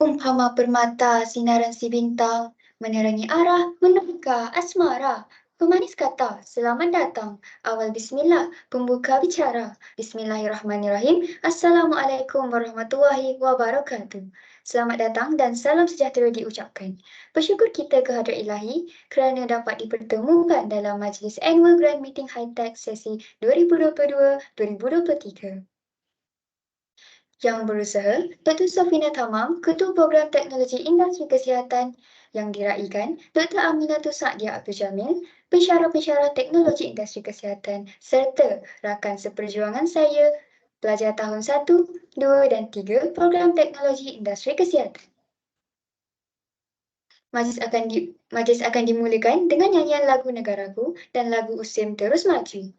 Hama permata, sinaran si bintang, menerangi arah, menukar asmara. Pemanis kata, selamat datang. Awal bismillah, pembuka bicara. Bismillahirrahmanirrahim. Assalamualaikum warahmatullahi wabarakatuh. Selamat datang dan salam sejahtera diucapkan. Bersyukur kita kehadrat ilahi kerana dapat dipertemukan dalam majlis Annual Grand Meeting High-Tech sesi 2022-2023. Yang berusaha, Dr. Safina Tamam, Ketua Program Teknologi Industri Kesihatan, yang diraikan Dr. Aminatul Sa'dia Abdul Jamil, pensyarah-pensyarah teknologi industri kesihatan, serta rakan seperjuangan saya, pelajar tahun 1, 2 dan 3 Program Teknologi Industri Kesihatan. Majlis akan dimulakan dengan nyanyian lagu negaraku dan lagu USIM Terus Maju.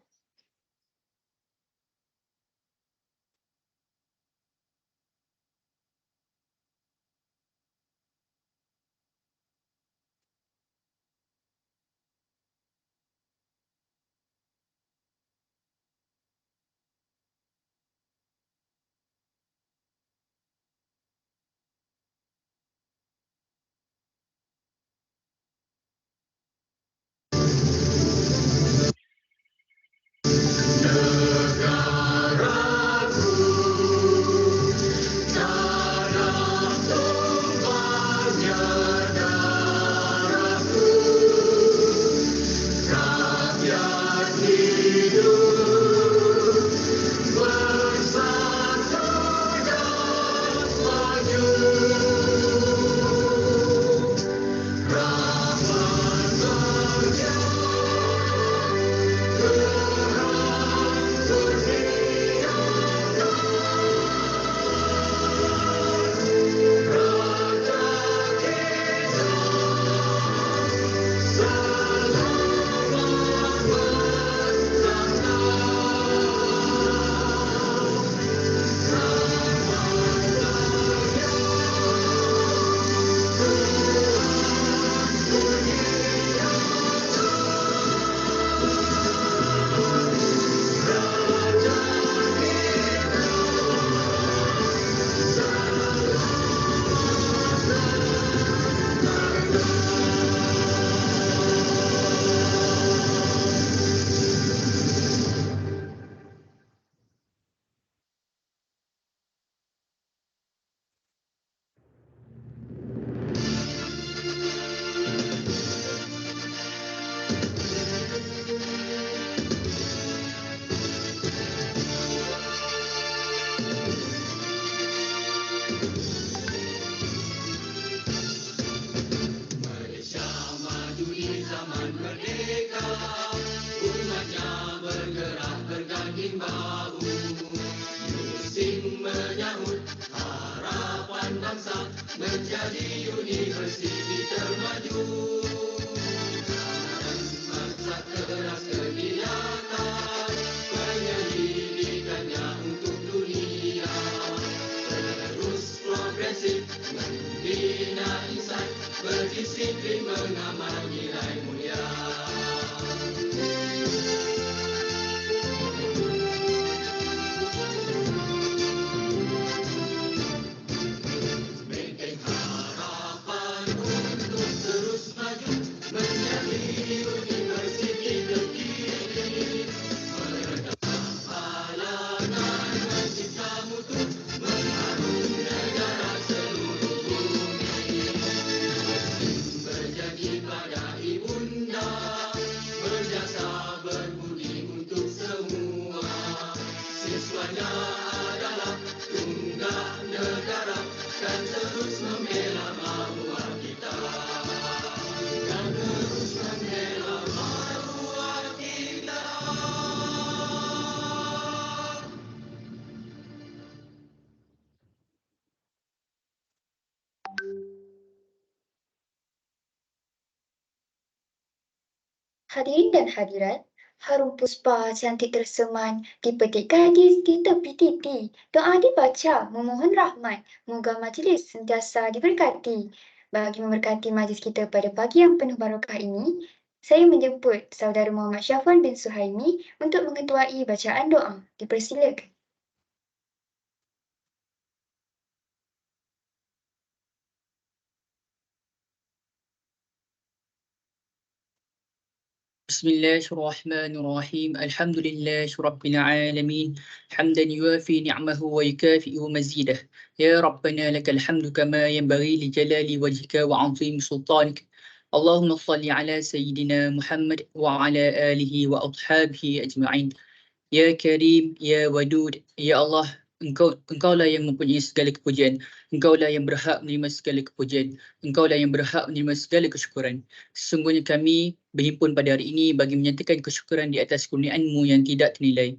Hadirin dan hadirat, harum puspa cantik terseman dipetikkan di tepi titi. Doa dibaca memohon rahmat. Moga majlis sentiasa diberkati. Bagi memberkati majlis kita pada pagi yang penuh barakah ini, saya menjemput saudara Muhammad Syafwan bin Suhaimi untuk mengetuai bacaan doa. Dipersilakan. Bismillahirrahmanirrahim. Alhamdulillahi rabbil alamin. Hamdan yuafi ni'amahu wa yukafi'u mazidah. Ya Rabbana lakal hamdu kama yanbaghi li jalali wajhika wa 'azimi sultanik. Allahumma salli ala sayyidina Muhammad wa ala alihi wa ashabihi ajma'in. Ya Karim, Ya Wadud, Ya Allah, Engkaulah yang mempunyai segala kepujian. Engkaulah yang berhak menerima segala kepujian. Engkaulah yang berhak menerima segala kesyukuran. Sesungguhnya kami berhimpun pada hari ini bagi menyatakan kesyukuran di atas kurniaan-Mu yang tidak ternilai.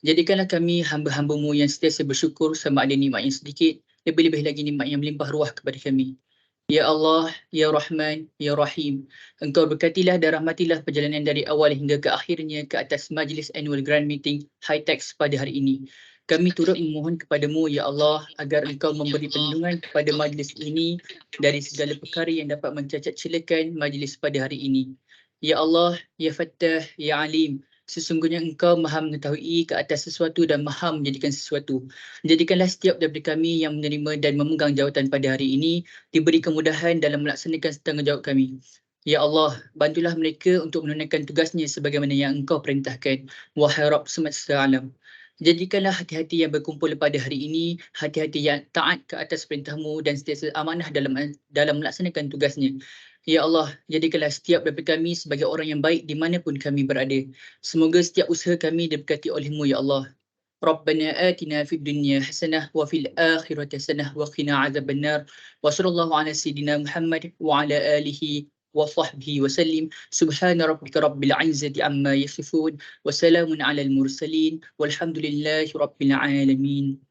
Jadikanlah kami hamba-hamba-Mu yang sentiasa bersyukur sama ada nikmat yang sedikit, lebih-lebih lagi nikmat yang melimpah ruah kepada kami. Ya Allah, Ya Rahman, Ya Rahim, Engkau berkatilah dan rahmatilah perjalanan dari awal hingga ke akhirnya ke atas majlis annual grand meeting Hightex pada hari ini. Kami turut memohon kepadamu, Ya Allah, agar Engkau memberi perlindungan kepada majlis ini dari segala perkara yang dapat mencacat celakan majlis pada hari ini. Ya Allah, Ya Fattah, Ya Alim, sesungguhnya Engkau maha mengetahui ke atas sesuatu dan maha menjadikan sesuatu. Jadikanlah setiap daripada kami yang menerima dan memegang jawatan pada hari ini diberi kemudahan dalam melaksanakan tanggungjawab kami. Ya Allah, bantulah mereka untuk menunaikan tugasnya sebagaimana yang Engkau perintahkan. Wahai Rabb semesta alam. Jadikanlah hati-hati yang berkumpul pada hari ini, hati-hati yang taat ke atas perintah-Mu dan sentiasa amanah dalam melaksanakan tugasnya. Ya Allah, jadikanlah setiap daripada kami sebagai orang yang baik dimanapun kami berada. Semoga setiap usaha kami diberkati oleh-Mu, Ya Allah. ربنا آتنا في الدنيا حسنة وفي الآخرة حسنة وقنا عذاب النار وصلى الله على سيدنا محمد وعلى آله وصحبه وسلم سبحان ربك رب العزة عما يصفون وسلام على المرسلين والحمد لله رب العالمين.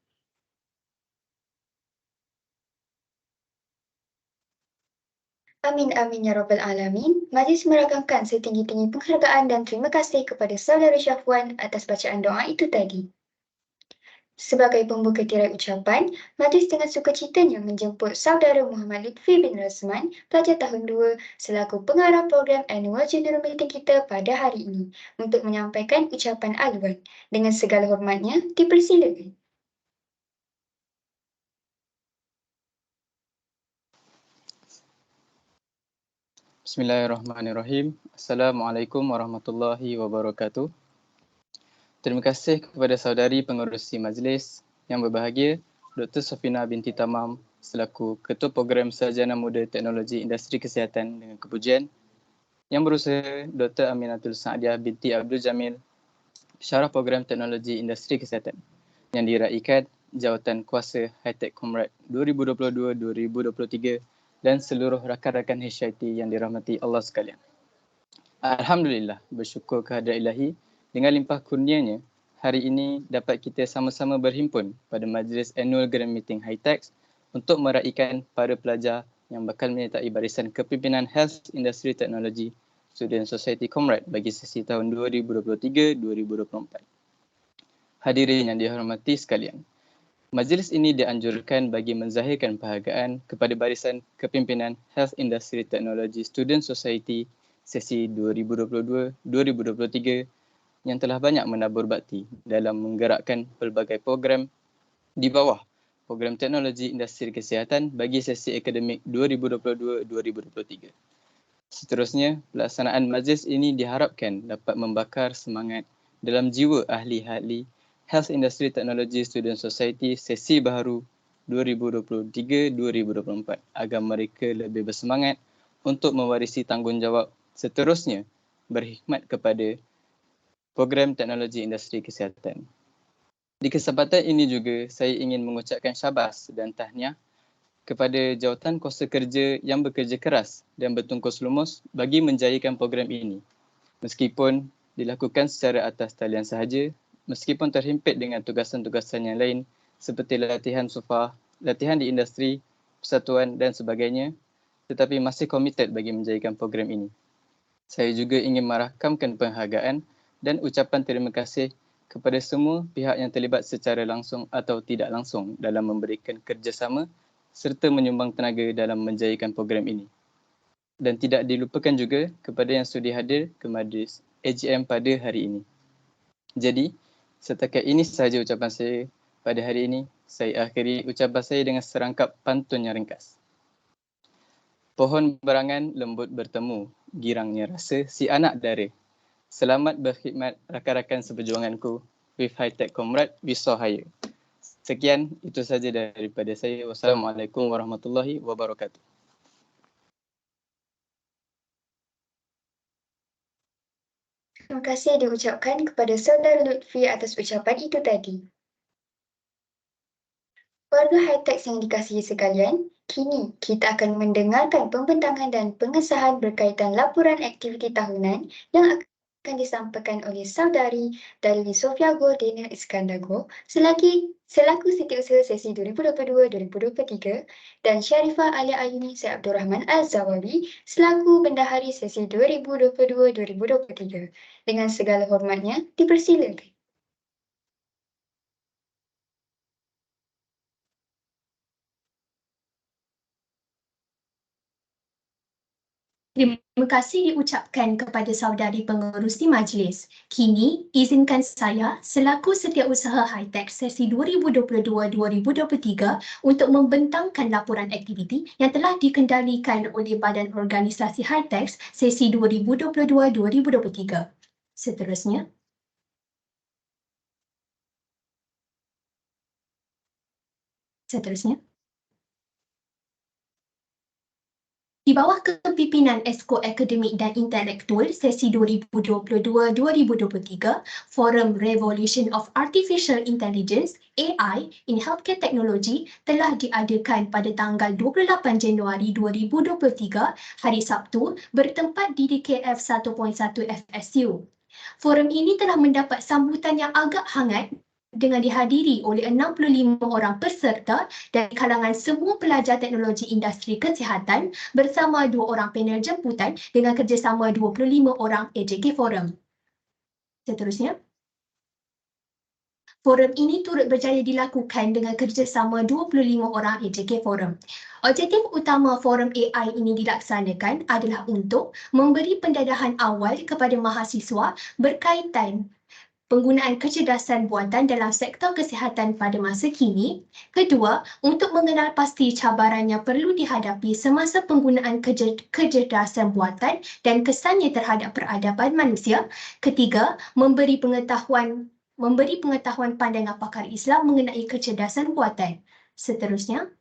Amin amin ya rabbal alamin. Majlis meragamkan setinggi-tinggi penghargaan dan terima kasih kepada saudara Syafwan atas bacaan doa itu tadi. Sebagai pembuka tirai ucapan, majlis dengan sukacitanya menjemput saudara Muhammad Lutfi bin Rasman, pelajar tahun 2 selaku pengarah program annual general meeting kita pada hari ini untuk menyampaikan ucapan aluan. Dengan segala hormatnya, dipersilakan. Bismillahirrahmanirrahim. Assalamualaikum warahmatullahi wabarakatuh. Terima kasih kepada saudari pengerusi majlis yang berbahagia, Dr. Sofina binti Tamam selaku Ketua Program Sarjana Muda Teknologi Industri Kesihatan dengan kepujian. Yang berusaha Dr. Aminatul Sa'adiah binti Abdul Jamil, Pensyarah Program Teknologi Industri Kesihatan yang diraikan Jawatan Kuasa Hightex Comrade 2022-2023 dan seluruh rakan-rakan HIT yang dirahmati Allah sekalian. Alhamdulillah, bersyukur kehadrat Ilahi dengan limpah kurnianya, hari ini dapat kita sama-sama berhimpun pada majlis annual grand meeting Hightex untuk meraikan para pelajar yang bakal menyertai barisan kepimpinan Health Industry Technology Student Society Comrade bagi sesi tahun 2023-2024. Hadirin yang dihormati sekalian, majlis ini dianjurkan bagi menzahirkan penghargaan kepada barisan kepimpinan Health Industry Technology Student Society sesi 2022-2023 yang telah banyak menabur bakti dalam menggerakkan pelbagai program di bawah Program Teknologi Industri Kesihatan bagi sesi akademik 2022-2023. Seterusnya, pelaksanaan majlis ini diharapkan dapat membakar semangat dalam jiwa ahli-ahli Health Industry Technology Student Society sesi baharu 2023-2024 agar mereka lebih bersemangat untuk mewarisi tanggungjawab seterusnya berkhidmat kepada program teknologi industri kesihatan. Di kesempatan ini juga saya ingin mengucapkan syabas dan tahniah kepada jawatan kuasa kerja yang bekerja keras dan bertungkus lumus bagi menjayakan program ini. Meskipun dilakukan secara atas talian sahaja, meskipun terhimpit dengan tugasan-tugasan yang lain seperti latihan sufa, latihan di industri, persatuan dan sebagainya, tetapi masih komited bagi menjayakan program ini. Saya juga ingin merakamkan penghargaan dan ucapan terima kasih kepada semua pihak yang terlibat secara langsung atau tidak langsung dalam memberikan kerjasama serta menyumbang tenaga dalam menjayakan program ini. Dan tidak dilupakan juga kepada yang sudi hadir ke majlis AGM pada hari ini. Jadi, setakat ini sahaja ucapan saya pada hari ini. Saya akhiri ucapan saya dengan serangkap pantun yang ringkas. Pohon berangan lembut bertemu, girangnya rasa si anak dara. Selamat berkhidmat rakan-rakan seperjuanganku. With High-Tech Comrade, we saw higher. Sekian, itu saja daripada saya. Wassalamualaikum warahmatullahi wabarakatuh. Terima kasih diucapkan kepada Saudara Lutfi atas ucapan itu tadi. Warga high-tech yang dikasihi sekalian, kini kita akan mendengarkan pembentangan dan pengesahan berkaitan laporan aktiviti tahunan yang akan disampaikan oleh Saudari Dalili Sofia Gordena Iskandago selaku Setiausaha Sesi 2022-2023 dan Sharifah Alia Ayuni Syed Abdul Rahman Al-Zawawi selaku Bendahari Sesi 2022-2023. Dengan segala hormatnya, dipersilakan. Terima kasih diucapkan kepada saudari pengerusi majlis. Kini, izinkan saya selaku Setiausaha High-Tech Sesi 2022-2023 untuk membentangkan laporan aktiviti yang telah dikendalikan oleh Badan Organisasi High-Tech Sesi 2022-2023. Seterusnya. Di bawah kepimpinan Esko Akademik dan Intelektual Sesi 2022-2023, Forum Revolution of Artificial Intelligence AI in Healthcare Technology telah diadakan pada tanggal 28 Januari 2023 hari Sabtu bertempat di DKF 1.1 FSU. Forum ini telah mendapat sambutan yang agak hangat dengan dihadiri oleh 65 orang peserta dari kalangan semua pelajar teknologi industri kesihatan bersama 2 orang panel jemputan dengan kerjasama 25 orang AJK Forum. Seterusnya. Forum ini turut berjaya dilakukan dengan kerjasama 25 orang AJK Forum. Objektif utama forum AI ini dilaksanakan adalah untuk memberi pendadahan awal kepada mahasiswa berkaitan penggunaan kecerdasan buatan dalam sektor kesihatan pada masa kini. Kedua, untuk mengenal pasti cabaran yang perlu dihadapi semasa penggunaan kecerdasan buatan dan kesannya terhadap peradaban manusia. Ketiga, memberi pengetahuan pandangan pakar Islam mengenai kecerdasan buatan. Seterusnya.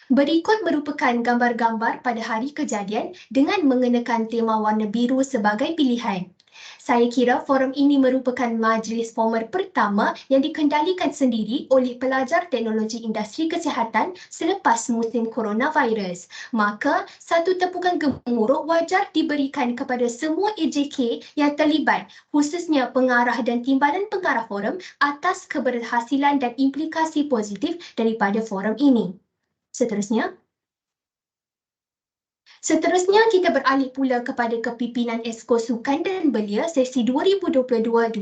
Berikut merupakan gambar-gambar pada hari kejadian dengan mengenakan tema warna biru sebagai pilihan. Saya kira forum ini merupakan majlis formal pertama yang dikendalikan sendiri oleh pelajar teknologi industri kesihatan selepas musim coronavirus. Maka, satu tepukan gemuruh wajar diberikan kepada semua AJK yang terlibat, khususnya pengarah dan timbalan pengarah forum atas keberhasilan dan implikasi positif daripada forum ini. Seterusnya kita beralih pula kepada kepimpinan Esko Sukan dan Belia Sesi 2022-2023.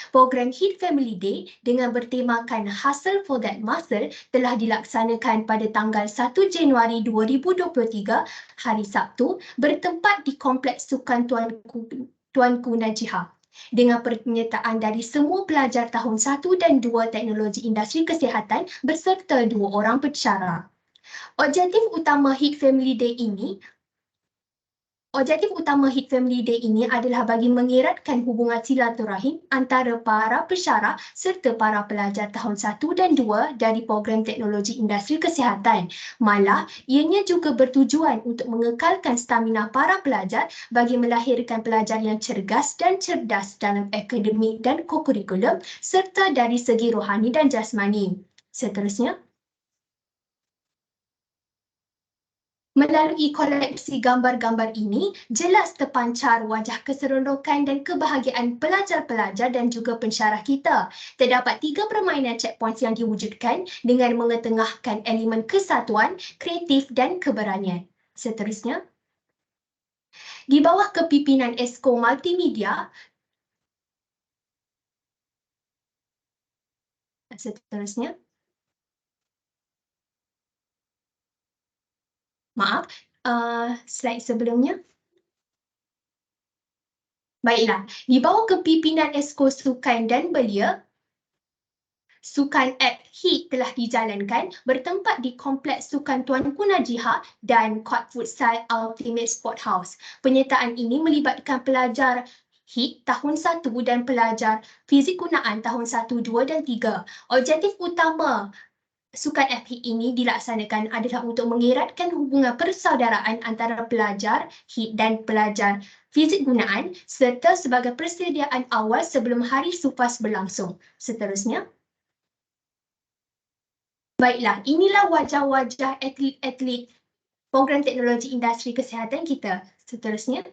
Program Hit Family Day dengan bertemakan Hustle for That Muscle telah dilaksanakan pada tanggal 1 Januari 2023 hari Sabtu bertempat di Kompleks Sukan Tuanku Najihah. Dengan penyertaan dari semua pelajar tahun 1 dan 2 teknologi industri kesihatan berserta 2 orang pensyarah. Objektif utama Hit Family Day ini adalah bagi mengeratkan hubungan silaturahim antara para pensyarah serta para pelajar tahun 1 dan 2 dari program teknologi industri kesihatan. Malah, ianya juga bertujuan untuk mengekalkan stamina para pelajar bagi melahirkan pelajar yang cergas dan cerdas dalam akademik dan kokurikulum serta dari segi rohani dan jasmani. Seterusnya. Melalui koleksi gambar-gambar ini, jelas terpancar wajah keseronokan dan kebahagiaan pelajar-pelajar dan juga pensyarah kita. Terdapat 3 permainan checkpoints yang diwujudkan dengan mengetengahkan elemen kesatuan, kreatif dan keberanian. Seterusnya. Di bawah kepimpinan Esko Multimedia, seterusnya. Maaf, slide sebelumnya. Baiklah, di bawah kepimpinan Esko Sukan dan Belia, Sukan app HIT telah dijalankan bertempat di Kompleks Sukan Tuanku Najihah dan Court Futsal Ultimate Sport House. Penyertaan ini melibatkan pelajar HIT tahun 1 dan pelajar Fizik Gunaan tahun 1, 2 dan 3. Objektif utama sukan FHIT ini dilaksanakan adalah untuk mengeratkan hubungan persaudaraan antara pelajar HIT dan pelajar Fizik Gunaan serta sebagai persediaan awal sebelum Hari Supas berlangsung. Seterusnya. Baiklah, inilah wajah-wajah atlet-atlet program teknologi industri kesihatan kita. Seterusnya.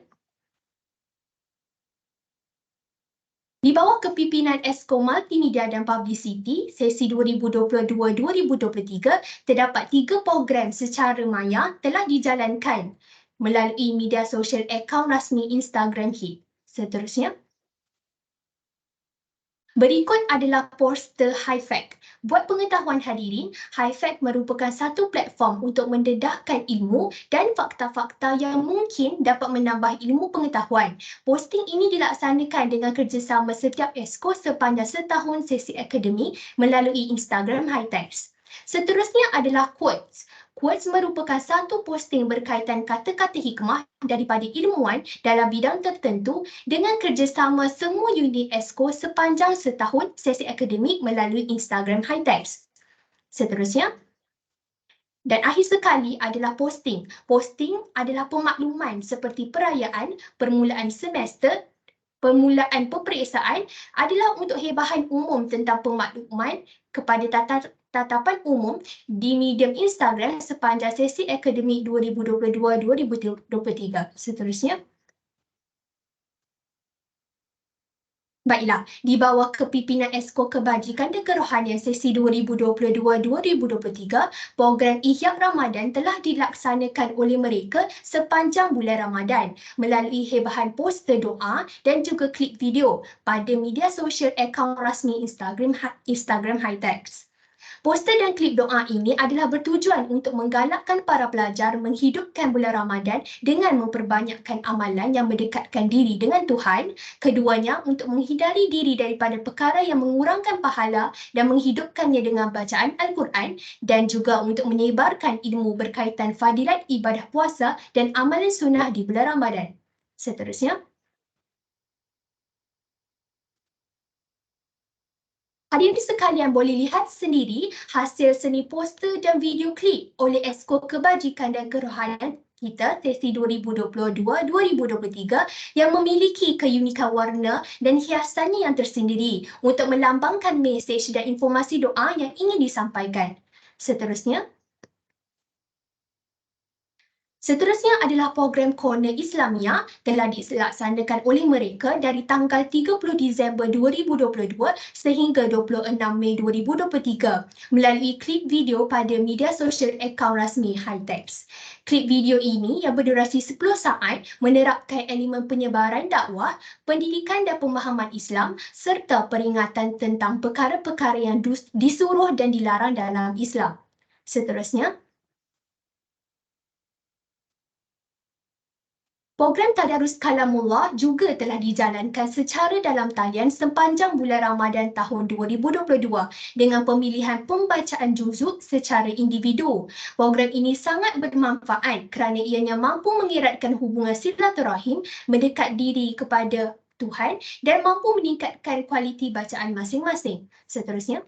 Di bawah kepimpinan Esko Multimedia dan Publicity, sesi 2022-2023, terdapat 3 program secara maya telah dijalankan melalui media sosial akaun rasmi Instagram HIT. Seterusnya. Berikut adalah poster HiFact. Buat pengetahuan hadirin, HiFact merupakan satu platform untuk mendedahkan ilmu dan fakta-fakta yang mungkin dapat menambah ilmu pengetahuan. Posting ini dilaksanakan dengan kerjasama setiap Esko sepanjang setahun sesi akademik melalui Instagram HiText. Seterusnya adalah quotes. Quotes merupakan satu posting berkaitan kata-kata hikmah daripada ilmuwan dalam bidang tertentu dengan kerjasama semua unit Esko sepanjang setahun sesi akademik melalui Instagram HiText. Seterusnya. Dan akhir sekali adalah posting. Posting adalah pemakluman seperti perayaan, permulaan semester, permulaan peperiksaan adalah untuk hebahan umum tentang pemakluman kepada tatapan umum di medium Instagram sepanjang sesi akademik 2022-2023. Seterusnya. Baiklah, di bawah kepimpinan Esko Kebajikan dan Kerohanian sesi 2022-2023, program Ihya Ramadan telah dilaksanakan oleh mereka sepanjang bulan Ramadan melalui hebahan poster doa dan juga klip video pada media sosial akaun rasmi Instagram HiText. Poster dan klip doa ini adalah bertujuan untuk menggalakkan para pelajar menghidupkan bulan Ramadan dengan memperbanyakkan amalan yang mendekatkan diri dengan Tuhan. Keduanya untuk menghindari diri daripada perkara yang mengurangkan pahala dan menghidupkannya dengan bacaan Al-Quran dan juga untuk menyebarkan ilmu berkaitan fadilat ibadah puasa dan amalan sunnah di bulan Ramadan. Seterusnya. Hadirin sekalian boleh lihat sendiri hasil seni poster dan video klip oleh Esko Kebajikan dan Kerohanian kita sesi 2022-2023 yang memiliki keunikan warna dan hiasannya yang tersendiri untuk melambangkan mesej dan informasi doa yang ingin disampaikan. Seterusnya. Seterusnya adalah program Corner Islamia telah dilaksanakan oleh mereka dari tanggal 30 Disember 2022 sehingga 26 Mei 2023 melalui klip video pada media sosial akaun rasmi HiText. Klip video ini yang berdurasi 10 saat menerapkan elemen penyebaran dakwah, pendidikan dan pemahaman Islam serta peringatan tentang perkara-perkara yang disuruh dan dilarang dalam Islam. Seterusnya. Program Tadarus Kalamullah juga telah dijalankan secara dalam talian sepanjang bulan Ramadan tahun 2022 dengan pemilihan pembacaan juzuk secara individu. Program ini sangat bermanfaat kerana ianya mampu mengeratkan hubungan silaturahim, mendekat diri kepada Tuhan dan mampu meningkatkan kualiti bacaan masing-masing. Seterusnya.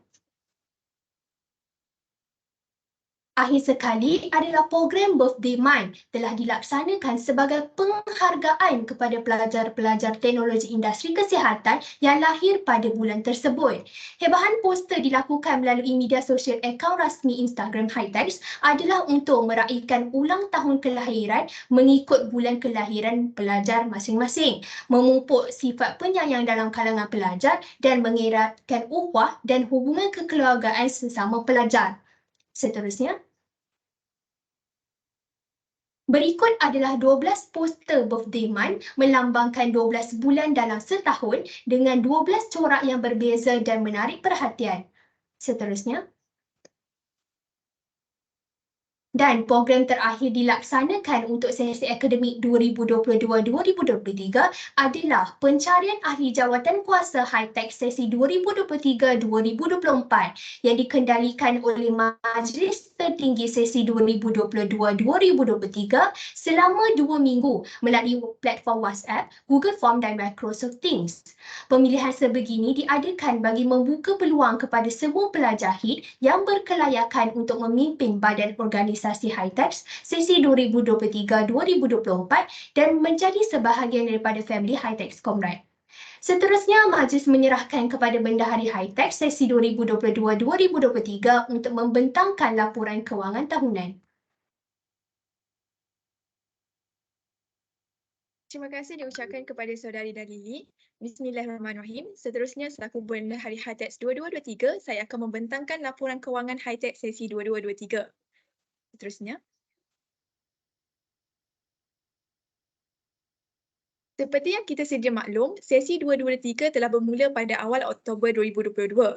Akhir sekali adalah program Birthday Month telah dilaksanakan sebagai penghargaan kepada pelajar-pelajar teknologi industri kesihatan yang lahir pada bulan tersebut. Hebahan poster dilakukan melalui media sosial akaun rasmi Instagram HiText adalah untuk meraihkan ulang tahun kelahiran mengikut bulan kelahiran pelajar masing-masing, memupuk sifat penyayang dalam kalangan pelajar dan mengeratkan ukhuwah dan hubungan kekeluargaan sesama pelajar. Seterusnya. Berikut adalah 12 poster birthday month melambangkan 12 bulan dalam setahun dengan 12 corak yang berbeza dan menarik perhatian. Seterusnya. Dan program terakhir dilaksanakan untuk sesi akademik 2022-2023 adalah pencarian ahli jawatan kuasa high-tech sesi 2023-2024 yang dikendalikan oleh Majlis Tertinggi sesi 2022-2023 selama 2 minggu melalui platform WhatsApp, Google Form dan Microsoft Teams. Pemilihan sebegini diadakan bagi membuka peluang kepada semua pelajar HIT yang berkelayakan untuk memimpin badan organisasi high-tech sesi 2023-2024 dan menjadi sebahagian daripada family high-tech Comrade. Seterusnya, Majlis menyerahkan kepada Bendahari High-Tech sesi 2022-2023 untuk membentangkan laporan kewangan tahunan. Terima kasih diucapkan kepada Saudari Dalili. Bismillahirrahmanirrahim. Seterusnya, selaku Bendahari High-Tech 2223, saya akan membentangkan laporan kewangan High-Tech sesi 2223. Seterusnya. Seperti yang kita sedia maklum, sesi 2223 telah bermula pada awal Oktober 2022.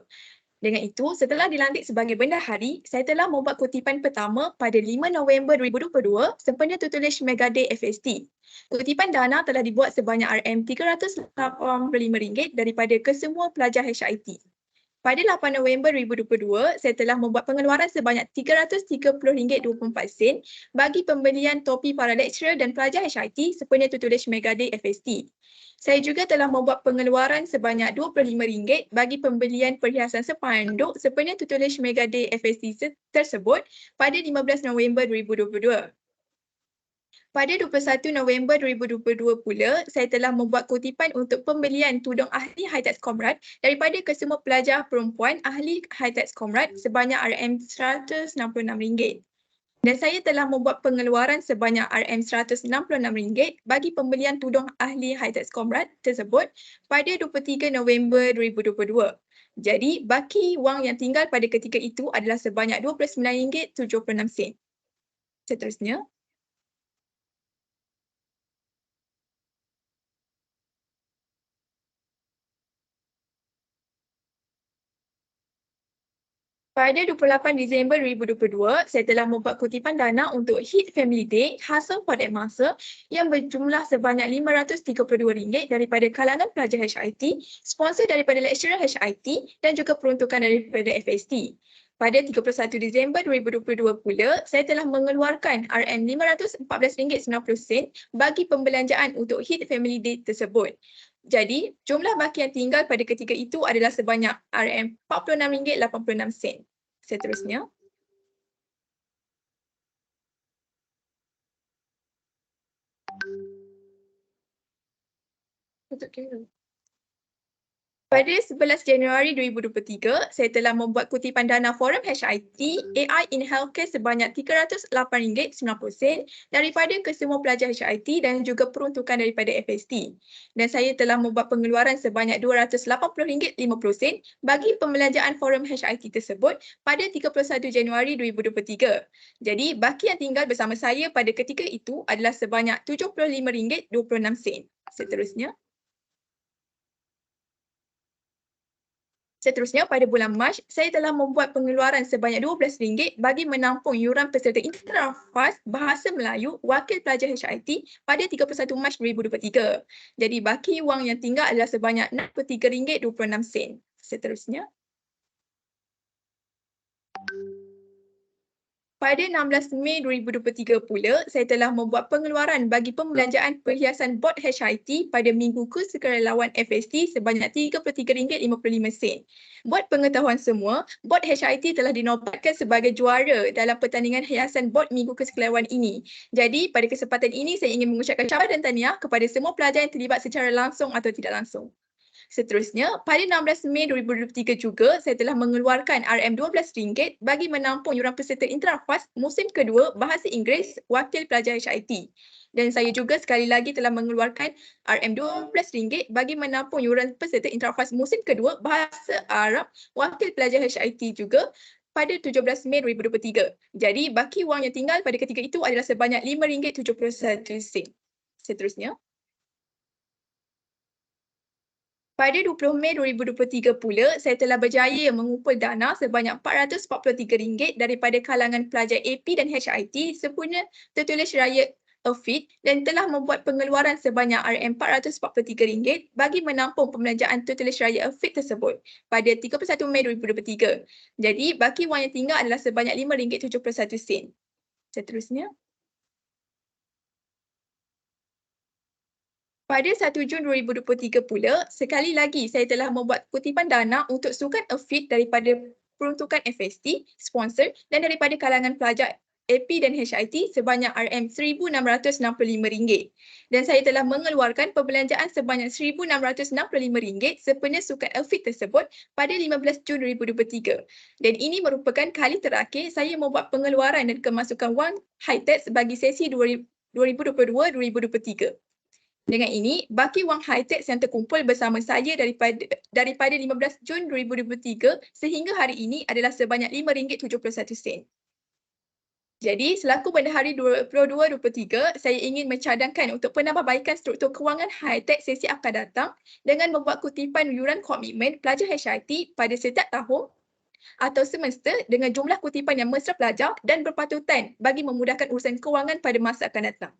Dengan itu, setelah dilantik sebagai bendahari, saya telah membuat kutipan pertama pada 5 November 2022 sempena tutulish Megaday FST. Kutipan dana telah dibuat sebanyak RM385 daripada kesemua pelajar HIT. Pada 8 November 2022, saya telah membuat pengeluaran sebanyak RM330.24 bagi pembelian topi para lecturer dan pelajar HIT sempena tutulish Megaday FST. Saya juga telah membuat pengeluaran sebanyak RM25 bagi pembelian perhiasan sepanduk sempena tutulish Megaday FST tersebut pada 15 November 2022. Pada 21 November 2022 pula, saya telah membuat kutipan untuk pembelian tudung ahli high-tech Comrade daripada kesemua pelajar perempuan ahli high-tech Comrade sebanyak RM166. Dan saya telah membuat pengeluaran sebanyak RM166 bagi pembelian tudung ahli high-tech Comrade tersebut pada 23 November 2022. Jadi, baki wang yang tinggal pada ketika itu adalah sebanyak RM29.76. Seterusnya. Pada 28 Disember 2022, saya telah membuat kutipan dana untuk HIT Family Day hasil pada masa yang berjumlah sebanyak RM532 daripada kalangan pelajar HIT, sponsor daripada lecturer HIT dan juga peruntukan daripada FST. Pada 31 Disember 2022 pula, saya telah mengeluarkan RM514.90 bagi pembelanjaan untuk HIT Family Day tersebut. Jadi, jumlah baki yang tinggal pada ketika itu adalah sebanyak RM46.86. Seterusnya. Pada 11 Januari 2023, saya telah membuat kutipan dana Forum HIT AI in Healthcare sebanyak RM308.90 daripada kesemua pelajar HIT dan juga peruntukan daripada FST. Dan saya telah membuat pengeluaran sebanyak RM280.50 bagi pembelanjaan Forum HIT tersebut pada 31 Januari 2023. Jadi, baki yang tinggal bersama saya pada ketika itu adalah sebanyak RM75.26. Seterusnya. Seterusnya, pada bulan Mac, saya telah membuat pengeluaran sebanyak RM12 bagi menampung yuran peserta Intrafas Bahasa Melayu Wakil Pelajar HIT pada 31 Mac 2023. Jadi, baki wang yang tinggal adalah sebanyak RM63.26. Seterusnya. Pada 16 Mei 2023 pula, saya telah membuat pengeluaran bagi pembelanjaan perhiasan bot HIT pada minggu kesukarelawan FST sebanyak RM33.55. Buat pengetahuan semua, bot HIT telah dinobatkan sebagai juara dalam pertandingan hiasan bot minggu kesukarelawan ini. Jadi, pada kesempatan ini saya ingin mengucapkan cabar dan tahniah kepada semua pelajar yang terlibat secara langsung atau tidak langsung. Seterusnya, pada 16 Mei 2023 juga, saya telah mengeluarkan RM12 bagi menampung yuran peserta Intrafas musim kedua Bahasa Inggeris Wakil Pelajar HIT. Dan saya juga sekali lagi telah mengeluarkan RM12 bagi menampung yuran peserta Intrafas musim kedua Bahasa Arab Wakil Pelajar HIT juga pada 17 Mei 2023. Jadi, baki wang yang tinggal pada ketika itu adalah sebanyak RM5.71. Seterusnya. Pada 20 Mei 2023 pula, saya telah berjaya mengumpul dana sebanyak RM443 daripada kalangan pelajar AP dan HIT sempurna tertulis raya AFID dan telah membuat pengeluaran sebanyak RM443 bagi menampung pembelanjaan tertulis raya AFID tersebut pada 31 Mei 2023. Jadi, baki wang yang tinggal adalah sebanyak RM5.71. Seterusnya. Pada 1 Jun 2023 pula, sekali lagi saya telah membuat kutipan dana untuk sukan AFID daripada peruntukan FST, sponsor dan daripada kalangan pelajar AP dan HIT sebanyak RM1,665 dan saya telah mengeluarkan perbelanjaan sebanyak RM1,665 sempena sukan AFID tersebut pada 15 Jun 2023 dan ini merupakan kali terakhir saya membuat pengeluaran dan kemasukan wang high-tax bagi sesi 2022-2023. Dengan ini, baki wang high-tax yang terkumpul bersama saya daripada 15 Jun 2023 sehingga hari ini adalah sebanyak RM5.71. Jadi, selaku bendahari 2022-2023, saya ingin mencadangkan untuk penambahbaikan struktur kewangan high-tax sesi akan datang dengan membuat kutipan yuran komitmen pelajar HIT pada setiap tahun atau semester dengan jumlah kutipan yang mesra pelajar dan berpatutan bagi memudahkan urusan kewangan pada masa akan datang.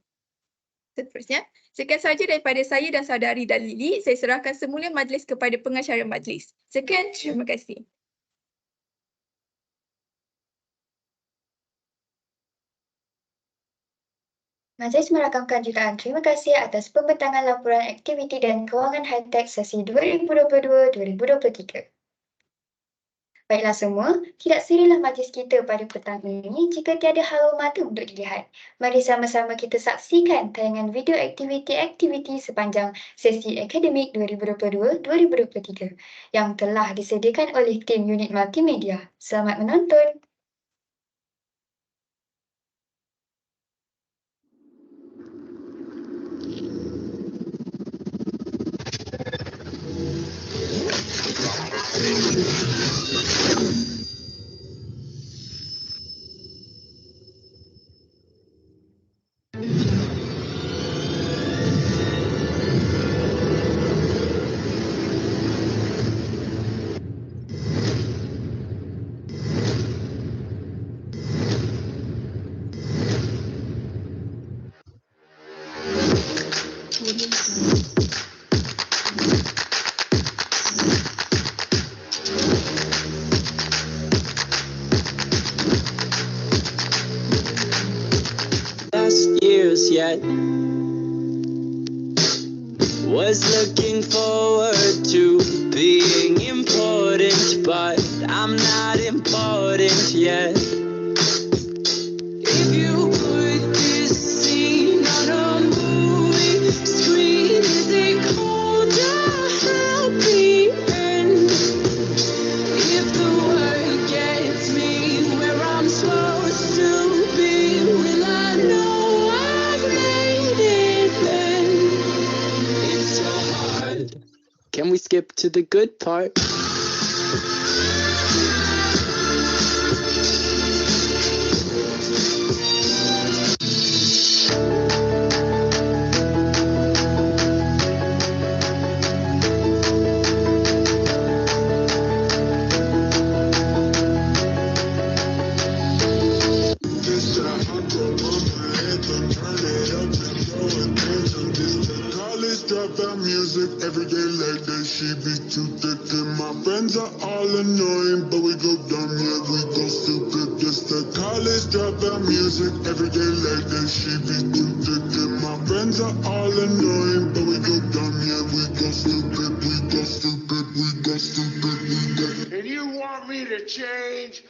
Seterusnya, sekian sahaja daripada saya dan saudari Dalili. Saya serahkan semula majlis kepada pengacara majlis. Sekian, terima kasih. Majlis merakamkan jutaan terima kasih atas pembentangan laporan aktiviti dan kewangan high-tax sesi 2022-2023. Baiklah semua, tidak serilah majlis kita pada petang ini jika tiada hawa mata untuk dilihat. Mari sama-sama kita saksikan tayangan video aktiviti-aktiviti sepanjang sesi akademik 2022-2023 yang telah disediakan oleh tim unit multimedia. Selamat menonton! Years yet was looking forward to being important, but I'm not important yet. If you put this scene on a movie screen, is it cold or happy end? If the word gets me where I'm supposed to be, will I know? Can we skip to the good part? Dropout music every day like that. She be too thick and my friends are all annoying, but we go dumb, yeah, we go stupid. This the college dropout music every day like that. She be too thick and my friends are all annoying, but we go dumb, yeah, we go stupid, we go stupid, we go stupid, we go. And you want me to change?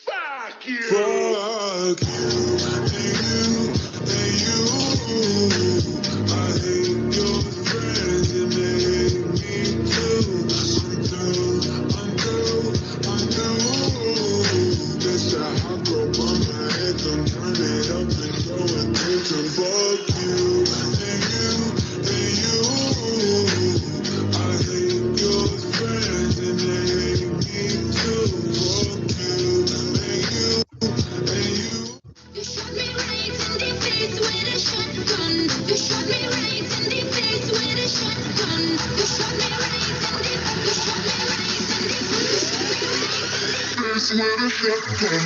Fuck you! Fuck you, and you. I hate your friends and they hate me too. I'm through. This that hot girl on my head, don't turn it up and go and think and fuck you, and you. I hate your friends and they hate me too. Fuck you, and you. You shot me right in the face with a shotgun. You shot me right in the face with a shotgun. swear to shotgun.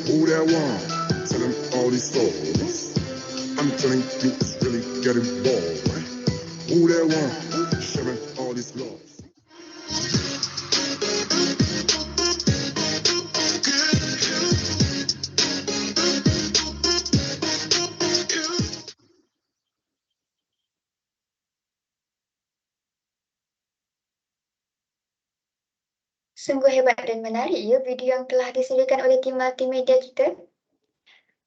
Who that one? Telling all these stories. I'm telling you it's really getting boring. Who that one? Sharing all these laws. Sungguh hebat dan menarik ya video yang telah disediakan oleh tim multimedia kita.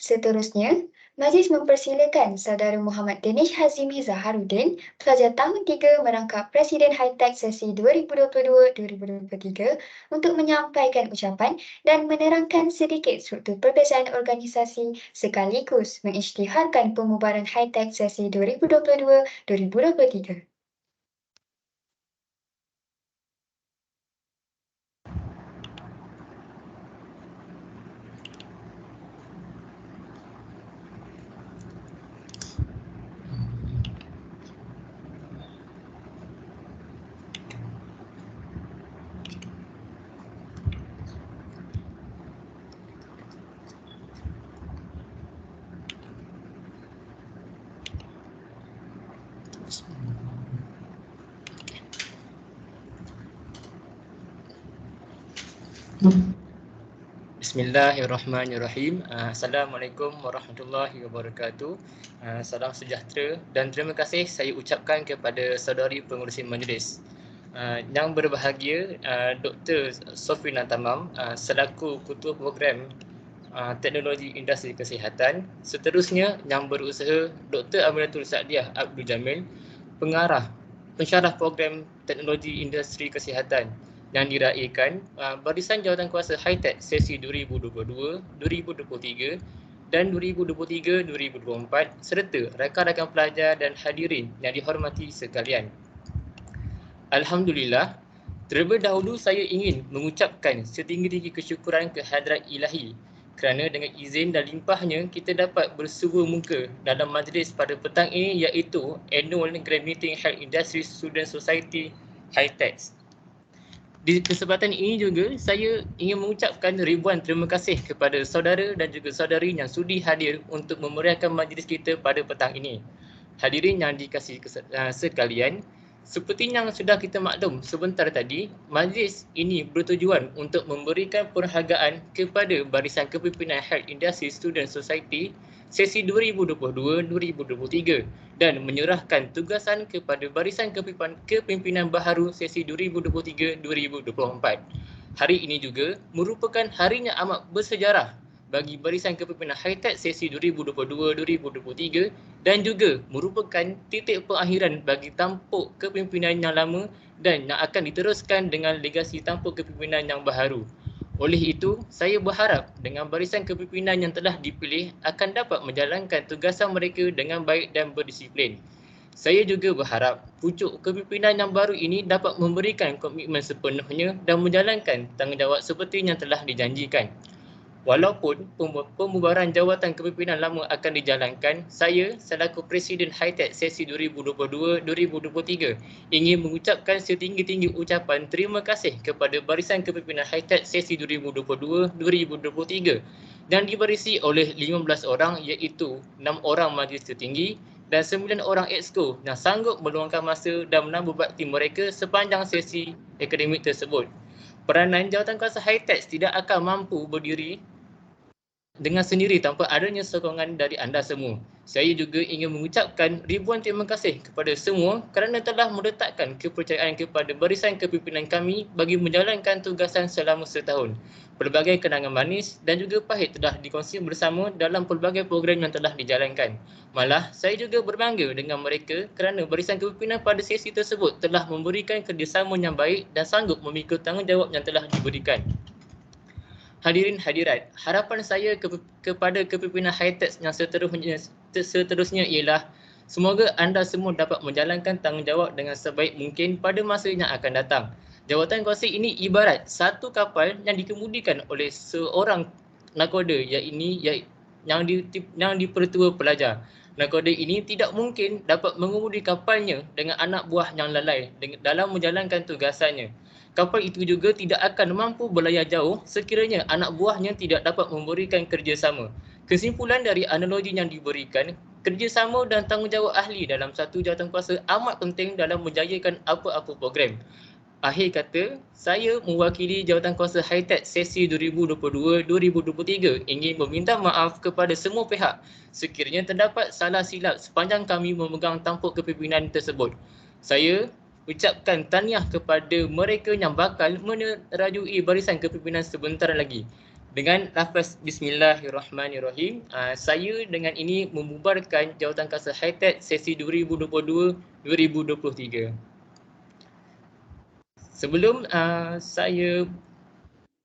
Seterusnya, Majlis mempersilakan Saudara Muhammad Danish Hazimi Zaharuddin, pelajar tahun 3 merangkap Presiden High-Tech sesi 2022-2023 untuk menyampaikan ucapan dan menerangkan sedikit struktur perbezaan organisasi sekaligus mengisytiharkan pembubaran High-Tech sesi 2022-2023. Bismillahirrahmanirrahim. Assalamualaikum warahmatullahi wabarakatuh. Salam sejahtera dan terima kasih saya ucapkan kepada saudari pengurusi majlis. Yang berbahagia Dr. Sofina Tamam selaku Ketua Program Teknologi Industri Kesihatan. Seterusnya yang berusaha Dr. Aminatul Sa'diah Abdul Jamil, pensyarah Program Teknologi Industri Kesihatan yang diraikan Barisan Jawatankuasa High-Tech sesi 2022, 2023 dan 2023-2024 serta rakan-rakan pelajar dan hadirin yang dihormati sekalian. Alhamdulillah, terlebih dahulu saya ingin mengucapkan setinggi-tinggi kesyukuran kehadrat Ilahi kerana dengan izin dan limpahnya kita dapat bersua muka dalam majlis pada petang ini iaitu Annual Grand Meeting Health Industry Student Society High-Tech. Di kesempatan ini juga saya ingin mengucapkan ribuan terima kasih kepada saudara dan juga saudari yang sudi hadir untuk memeriahkan majlis kita pada petang ini. Hadirin yang dikasihi sekalian, seperti yang sudah kita maklum sebentar tadi, majlis ini bertujuan untuk memberikan penghargaan kepada Barisan Kepimpinan Health Industry Student Society sesi 2022-2023 dan menyerahkan tugasan kepada Barisan Kepimpinan Baharu sesi 2023-2024. Hari ini juga merupakan harinya amat bersejarah bagi Barisan Kepimpinan High-Tech sesi 2022-2023 dan juga merupakan titik pengakhiran bagi tampuk kepimpinan yang lama dan yang akan diteruskan dengan legasi tampuk kepimpinan yang baharu. Oleh itu, saya berharap dengan barisan kepimpinan yang telah dipilih akan dapat menjalankan tugasan mereka dengan baik dan berdisiplin. Saya juga berharap pucuk kepimpinan yang baru ini dapat memberikan komitmen sepenuhnya dan menjalankan tanggungjawab seperti yang telah dijanjikan. Walaupun pembubaran jawatan kepimpinan lama akan dijalankan, saya selaku Presiden High-Tech sesi 2022-2023 ingin mengucapkan setinggi-tinggi ucapan terima kasih kepada Barisan Kepimpinan High-Tech sesi 2022-2023 yang dibarisi oleh 15 orang iaitu 6 orang majlis tertinggi dan 9 orang exco yang sanggup meluangkan masa dan menambah bakti mereka sepanjang sesi akademik tersebut. Peranan Jawatankuasa High-Tech tidak akan mampu berdiri dengan sendiri tanpa adanya sokongan dari anda semua. Saya juga ingin mengucapkan ribuan terima kasih kepada semua kerana telah meletakkan kepercayaan kepada barisan kepimpinan kami bagi menjalankan tugasan selama setahun. Pelbagai kenangan manis dan juga pahit telah dikongsi bersama dalam pelbagai program yang telah dijalankan. Malah, saya juga berbangga dengan mereka kerana barisan kepimpinan pada sesi tersebut telah memberikan kerjasama yang baik dan sanggup memikul tanggungjawab yang telah diberikan. Hadirin hadirat, harapan saya kepada kepimpinan Hi-Tech yang seterusnya ialah semoga anda semua dapat menjalankan tanggungjawab dengan sebaik mungkin pada masa yang akan datang. Jawatan kuasa ini ibarat satu kapal yang dikemudikan oleh seorang nakoda yang dipertua pelajar. Nakoda ini tidak mungkin dapat mengemudi kapalnya dengan anak buah yang lalai dalam menjalankan tugasannya. Kapal itu juga tidak akan mampu berlayar jauh sekiranya anak buahnya tidak dapat memberikan kerjasama. Kesimpulan dari analogi yang diberikan, kerjasama dan tanggungjawab ahli dalam satu jawatankuasa amat penting dalam menjayakan apa-apa program. Akhir kata, saya mewakili Jawatankuasa Hi-Tech sesi 2022-2023 ingin meminta maaf kepada semua pihak sekiranya terdapat salah silap sepanjang kami memegang tampuk kepimpinan tersebut. Saya ucapkan tahniah kepada mereka yang bakal menerajui barisan kepimpinan sebentar lagi. Dengan lafaz Bismillahirrahmanirrahim, saya dengan ini membubarkan Jawatankuasa Hi-Tech sesi 2022-2023. Sebelum saya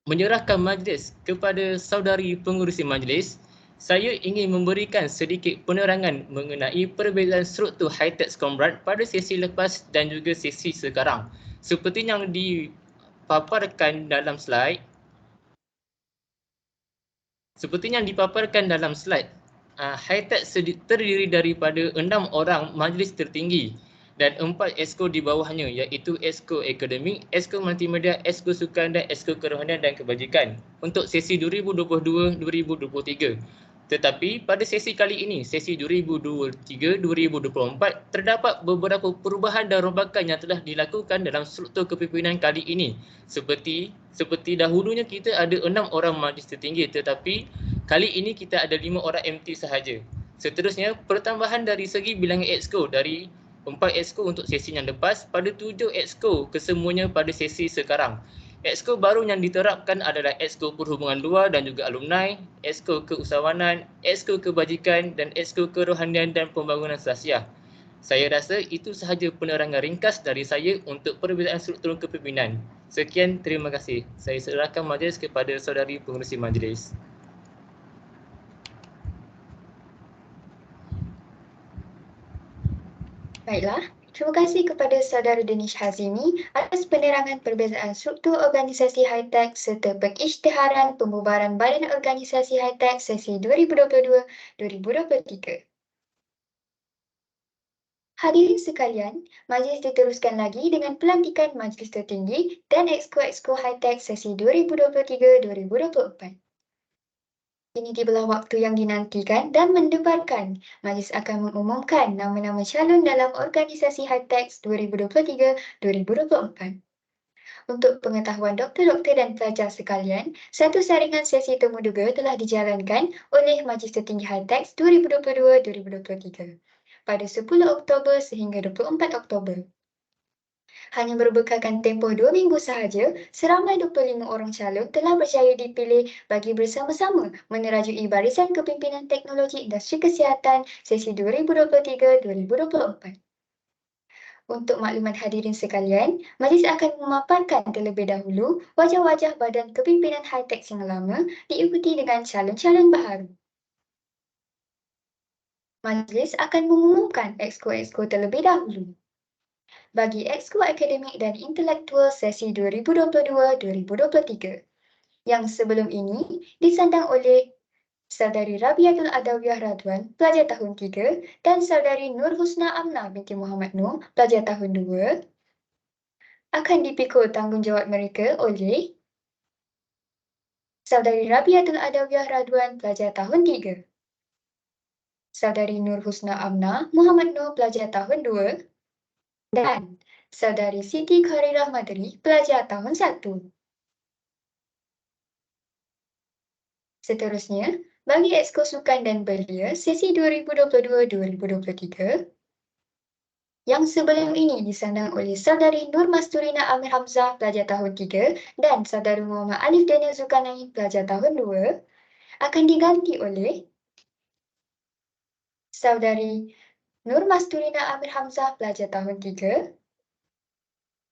menyerahkan majlis kepada saudari pengurusi majlis, saya ingin memberikan sedikit penerangan mengenai perbezaan struktur Hi-Tech Comrade pada sesi lepas dan juga sesi sekarang. Seperti yang dipaparkan dalam slide, Hi-Tech terdiri daripada 6 orang majlis tertinggi dan 4 exco di bawahnya, iaitu exco akademik, exco multimedia, exco sukan dan exco kerohanian dan kebajikan untuk sesi 2022-2023. Tetapi pada sesi kali ini, sesi 2023-2024, terdapat beberapa perubahan dan rombakan yang telah dilakukan dalam struktur kepimpinan kali ini. Seperti dahulunya kita ada 6 orang majlis tertinggi, tetapi kali ini kita ada 5 orang MT sahaja. Seterusnya, pertambahan dari segi bilangan exco dari 4 exco untuk sesi yang lepas pada 7 exco kesemuanya pada sesi sekarang. Exco baru yang diterapkan adalah exco perhubungan luar dan juga alumni, exco keusahawanan, exco kebajikan dan exco kerohanian dan pembangunan sasiah. Saya rasa itu sahaja penerangan ringkas dari saya untuk perbezaan struktur kepimpinan. Sekian, terima kasih. Saya serahkan majlis kepada saudari pengurusi majlis. Baiklah, terima kasih kepada Saudara Danish Hazimi atas penerangan perbezaan struktur organisasi Hi-Tech serta pengisytiharan pembubaran Badan Organisasi Hi-Tech sesi 2022-2023. Hadirin sekalian, majlis diteruskan lagi dengan pelantikan majlis tertinggi dan exco-exco Hi-Tech sesi 2023-2024. Ini tibalah waktu yang dinantikan dan mendebarkan. Majlis akan mengumumkan nama-nama calon dalam organisasi Hi-Tech 2023-2024. Untuk pengetahuan doktor-doktor dan pelajar sekalian, satu saringan sesi temu duga telah dijalankan oleh Majlis Tertinggi Hi-Tech 2022-2023 pada 10 Oktober sehingga 24 Oktober. Hanya berbekalkan tempoh 2 minggu sahaja, seramai 25 orang calon telah berjaya dipilih bagi bersama-sama menerajui barisan kepimpinan teknologi industri kesihatan sesi 2023-2024. Untuk maklumat hadirin sekalian, majlis akan memaparkan terlebih dahulu wajah-wajah badan kepimpinan Hi-Tech yang lama diikuti dengan calon-calon baharu. Majlis akan mengumumkan exco-exco terlebih dahulu. Bagi exco akademik dan intelektual sesi 2022-2023, yang sebelum ini disandang oleh Saudari Rabiatul Adawiyah Radwan, pelajar tahun 3 dan Saudari Nur Husna Amna binti Muhammad Nur, pelajar tahun 2, akan dipikul tanggungjawab mereka oleh Saudari Rabiatul Adawiyah Radwan, pelajar tahun 3, Saudari Nur Husna Amna Muhammad Nur, pelajar tahun 2, dan Saudari Siti Kharirah Madri, pelajar tahun 1. Seterusnya, bagi exco sukan dan belia sesi 2022-2023, yang sebelum ini disandang oleh Saudari Nur Masturina Amir Hamzah, pelajar tahun 3 dan Saudari Muhammad Alif Daniel Zulkarnain, pelajar tahun 2, akan diganti oleh Saudari Nur Masturina Amir Hamzah, pelajar tahun 3,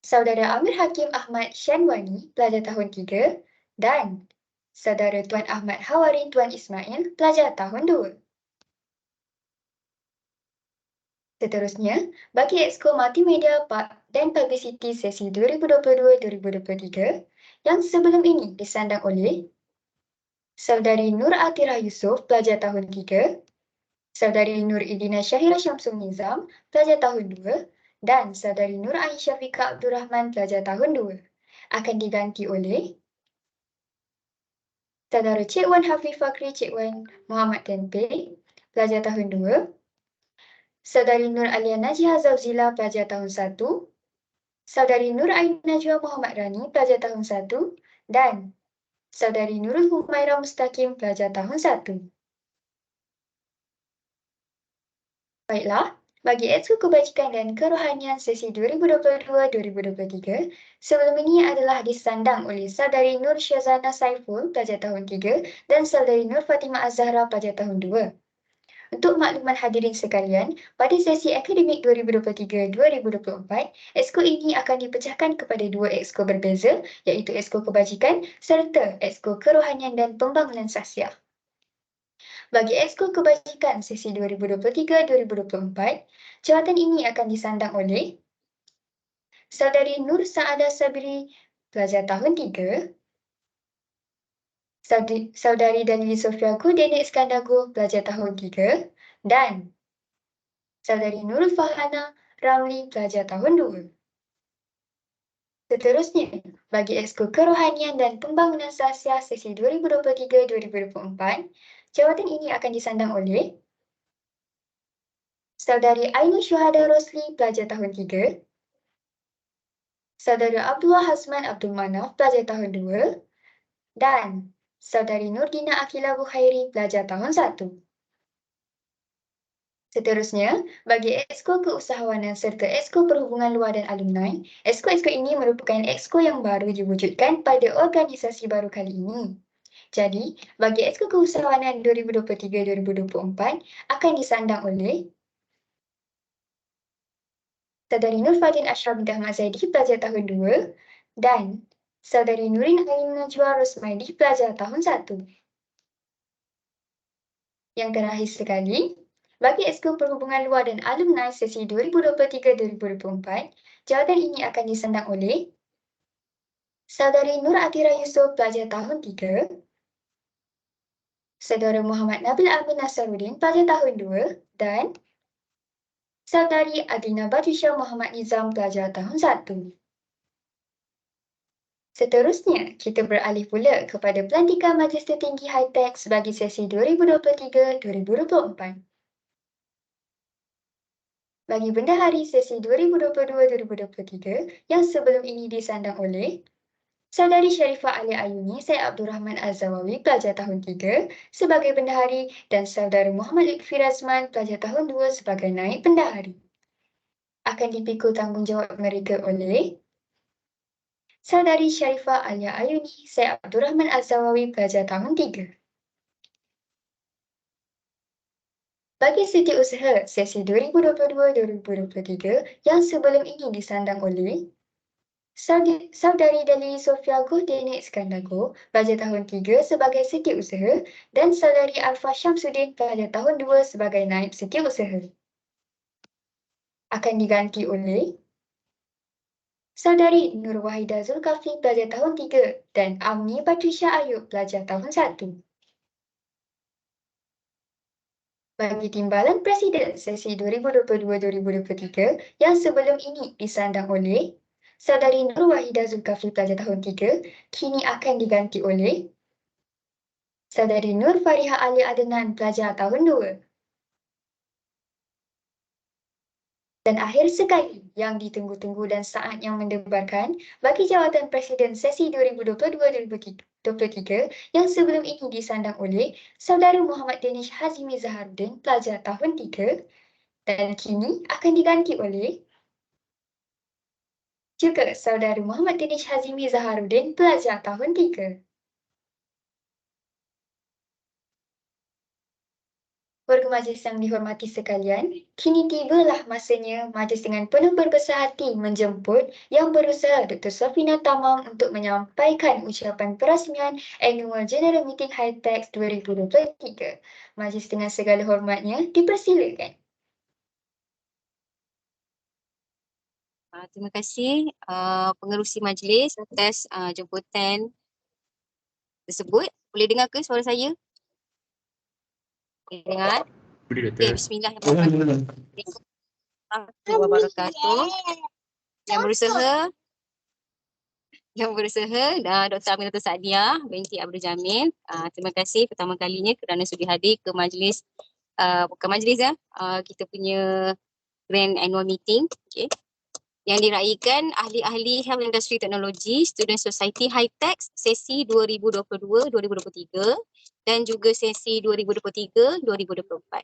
Saudara Amir Hakim Ahmad Syanwani, pelajar tahun 3, dan Saudara Tuan Ahmad Hawari Tuan Ismail, pelajar tahun 2. Seterusnya, bagi Exco Multimedia dan Publicity sesi 2022-2023 yang sebelum ini disandang oleh Saudari Nur Atira Yusof, pelajar tahun 3, Saudari Nur Idina Syahira Syamsul Nizam, pelajar tahun 2 dan Saudari Nur Ain Syafiqah Abdul Rahman, pelajar tahun 2 akan diganti oleh Saudara Cik Wan Hafiz Fakri Cik Wan Muhammad Tempe, pelajar tahun 2, Saudari Nur Alia Najihah Zauzila, pelajar tahun 1, Saudari Nur Ain Najwa Muhammad Rani, pelajar tahun 1 dan Saudari Nurul Humaira Mustaqim, pelajar tahun 1. Baiklah, bagi Exco Kebajikan dan Kerohanian sesi 2022-2023, sebelum ini adalah disandang oleh Saudari Nur Syazana Saiful, pelajar tahun 3 dan Saudari Nur Fatimah Az-Zahra, pelajar tahun 2. Untuk makluman hadirin sekalian, pada sesi akademik 2023-2024, Exco ini akan dipecahkan kepada 2 Exco berbeza, iaitu Exco Kebajikan serta Exco Kerohanian dan Pembangunan Sasiah. Bagi Exco Kebajikan sesi 2023-2024, jawatan ini akan disandang oleh Saudari Nur Saadah Sabri, pelajar tahun 3, Saudari Dalili Sofia Gudene Iskandago, pelajar tahun 3 dan Saudari Nurul Fahana Ramli, pelajar tahun 2. Seterusnya, bagi Exco Kerohanian dan Pembangunan Sasiah sesi 2023-2024, jawatan ini akan disandang oleh Saudari Ainul Syuhada Rosli, pelajar tahun 3, Saudara Abdullah Hasman Abdul Manaf, pelajar tahun 2 dan Saudari Nurdina Akila Bukhairi, pelajar tahun 1. Seterusnya, bagi Exco Keusahawanan serta Exco Perhubungan Luar dan Alumni, Exco ini merupakan Exco yang baru diwujudkan pada organisasi baru kali ini. Jadi, bagi Exco Keusahawanan 2023-2024 akan disandang oleh Saudari Nur Fadin Ashraf binti Ahmad Zaidi, pelajar tahun 2 dan Saudari Nurin Ain Najwa Rosmaidi, pelajar tahun 1. Yang terakhir sekali, bagi Exco Perhubungan Luar dan Alumni sesi 2023-2024, jawatan ini akan disandang oleh Saudari Nur Atira Yusof, pelajar tahun 3, Saudara Muhammad Nabil Amin Nasaruddin, pelajar tahun 2 dan Saudari Adina Batrisya Muhammad Nizam, pelajar tahun 1. Seterusnya, kita beralih pula kepada pelantikan Majlis Tertinggi High-Tech bagi sesi 2023-2024. Bagi bendahari sesi 2022-2023 yang sebelum ini disandang oleh Saudari Sharifah Alia Ayuni Syed Abdul Rahman Az-Zawawi, pelajar tahun 3 sebagai bendahari dan Saudara Muhammad Lutfi Razman, pelajar tahun 2 sebagai naib bendahari. Akan dipikul tanggungjawab mereka oleh Saudari Sharifah Alia Ayuni Syed Abdul Rahman Az-Zawawi, pelajar tahun 3. Bagi setiausaha sesi 2022-2023 yang sebelum ini disandang oleh Saudari Dalili Sofia Gudene Iskandago, pelajar tahun 3 sebagai setiausaha dan Saudari Alfa Syamsuddin, pelajar tahun 2 sebagai naib setiausaha. Akan diganti oleh Saudari Nur Wahidah Zulkafli, pelajar tahun 3 dan Amni Batrisya Ayub, pelajar tahun 1. Bagi Timbalan Presiden sesi 2022-2023 yang sebelum ini disandang oleh Saudari Nur Wahidah Zulkafli, pelajar tahun 3, kini akan diganti oleh Saudari Nur Fariha Ali Adnan, pelajar tahun 2. Dan akhir sekali, yang ditunggu-tunggu dan saat yang mendebarkan, bagi jawatan Presiden sesi 2022-2023 yang sebelum ini disandang oleh Saudara Muhammad Danish Hazimi Zaharuddin, pelajar tahun 3 dan kini akan diganti oleh juga Saudara Muhammad Danish Hazimi Zaharuddin, pelajar tahun 3. Warga majlis yang dihormati sekalian, kini tibalah masanya majlis dengan penuh berbesar hati menjemput Yang Berusaha Dr. Safina Tamam untuk menyampaikan ucapan perasmian Annual General Meeting High-Tech 2023. Majlis dengan segala hormatnya dipersilakan. Terima kasih pengerusi majlis atas jemputan tersebut. Boleh dengar ke suara saya? Boleh dengar? Boleh Okay, Doktor. bismillahirrahmanirrahim. Assalamualaikum warahmatullahi wabarakatuh. Yang berusaha Dr. Aminatul Saadiah binti Abdul Jamil. Terima kasih pertama kalinya kerana sudi hadir ke majlis bukan majlis kita punya Grand Annual Meeting. Okay. Yang diraikan ahli-ahli Health Industry Technology Student Society High-Tech sesi 2022-2023 dan juga sesi 2023-2024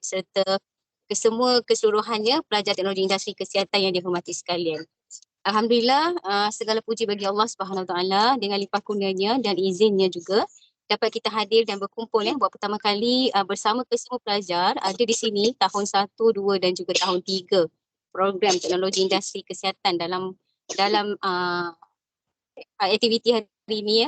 serta kesemua keseluruhannya pelajar teknologi industri kesihatan yang dihormati sekalian. Alhamdulillah, segala puji bagi Allah Subhanahu Wa Taala dengan limpah kurnianya dan izinnya juga dapat kita hadir dan berkumpul buat pertama kali bersama kesemua pelajar ada di sini tahun 1, 2 dan juga tahun 3 program teknologi industri kesihatan dalam aktiviti hari ini